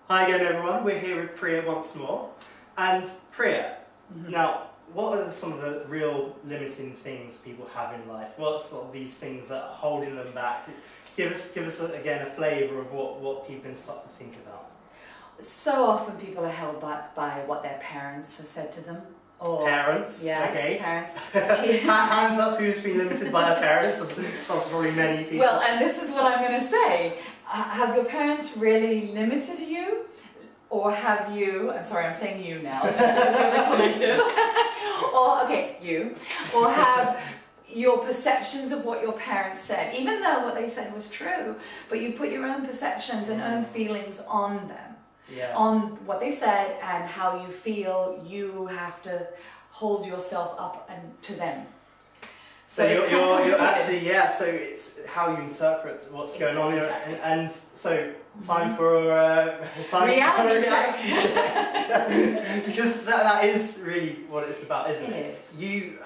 Hi again everyone, we're here with Priya once more. And Priya, now what are some of the real limiting things people have in life? What are sort of these things that are holding them back? Give us again a flavour of what people can start to think about. So often people are held back by what their parents have said to them. Or, parents? Yes, okay. Parents. Hands up who's been limited by their parents. Probably many people. Well, and this is what I'm going to say. Have your parents really limited you? Or have you, I'm sorry, I'm saying you now, just because you're the collective. Or, okay, you. Or have your perceptions of what your parents said, even though what they said was true, but you put your own perceptions and own feelings on them. Yeah. On what they said and how you feel you have to hold yourself up and to them. So you're actually, yeah, so it's how you interpret what's going on here. And so time for reality check. Because that is really what it's about, isn't it? It is. You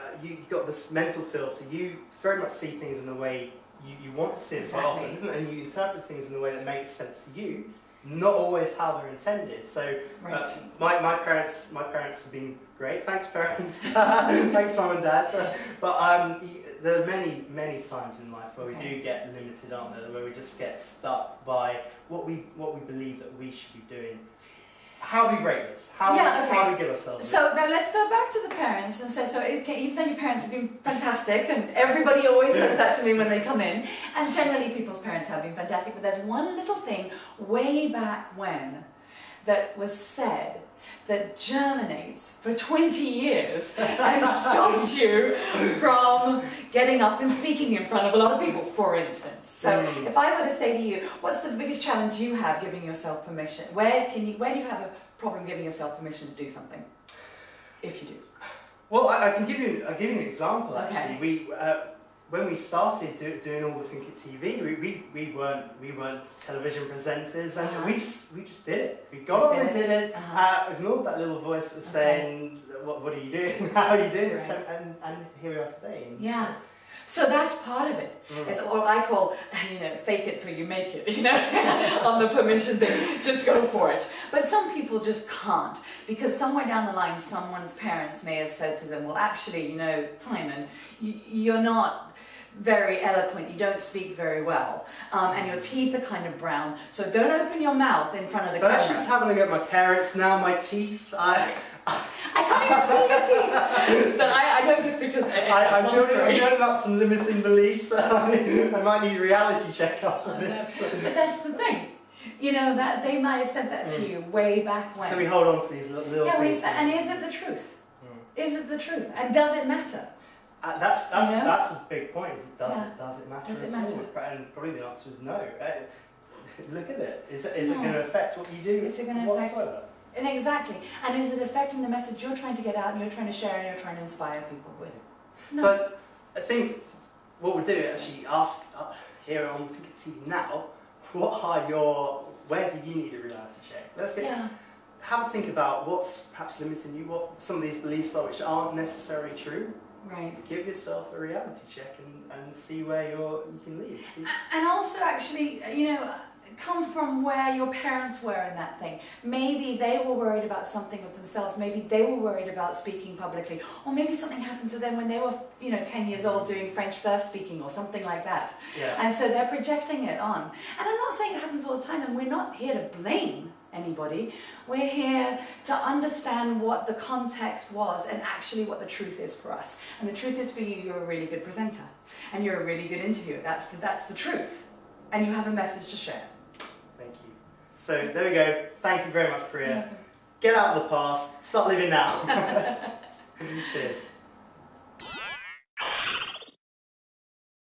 got this mental filter, you very much see things in the way you want to see it quite often, isn't it? And you interpret things in the way that makes sense to you. Not always how they're intended. So my parents have been great. Thanks parents. Thanks mum and dad. But there are many times in life where we do get limited, aren't there? Where we just get stuck by what we believe that we should be doing. How do we rate this? How do we give ourselves? So now let's go back to the parents and say, so even though your parents have been fantastic, and everybody always says that to me when they come in, and generally people's parents have been fantastic, but there's one little thing way back when that was said that germinates for 20 years and stops you from getting up and speaking in front of a lot of people, for instance. So if I were to say to you, what's the biggest challenge you have giving yourself permission? Where do you have a problem giving yourself permission to do something? If you do. Well, I can give you an example actually. Okay. When we started doing all the Think It TV, we weren't television presenters, and we just did it. We got on and did it. Ignored that little voice that was saying, "What are you doing? How are you doing?" Right. And here we are today. And, yeah. So that's part of it. It's what I call, fake it till you make it, on the permission thing. Just go for it. But some people just can't, because somewhere down the line, someone's parents may have said to them, well, actually, Simon, you're not very eloquent, you don't speak very well, and your teeth are kind of brown, so don't open your mouth in front of the camera. First just having a look at my parents, now my teeth. I can't even see your teeth! But I know this because I'm building up some limiting beliefs. I might need a reality check after this. But that's the thing. That they might have said that to you way back when. So we hold on to these little things. And is it the truth? Is it the truth? And does it matter? That's a big point. Does it matter? Does it matter? And probably the answer is no. Look at it. Is it going to affect what you do? Is it going to affect? And exactly. And is it affecting the message you're trying to get out and you're trying to share and you're trying to inspire people with? No. So I think what we'll do is actually ask here on Think It TV now, where do you need a reality check? Let's have a think about what's perhaps limiting you, what some of these beliefs are which aren't necessarily true. Right. Give yourself a reality check and see where you can lead. And also actually, come from where your parents were in that thing. Maybe they were worried about something with themselves, maybe they were worried about speaking publicly, or maybe something happened to them when they were 10 years old doing French first speaking or something like that. Yeah. And so they're projecting it on. And I'm not saying it happens all the time, and we're not here to blame anybody. We're here to understand what the context was and actually what the truth is for us. And the truth is for you, you're a really good presenter and you're a really good interviewer. That's the truth. And you have a message to share. Thank you. So there we go. Thank you very much, Priya. Get out of the past. Start living now. Cheers.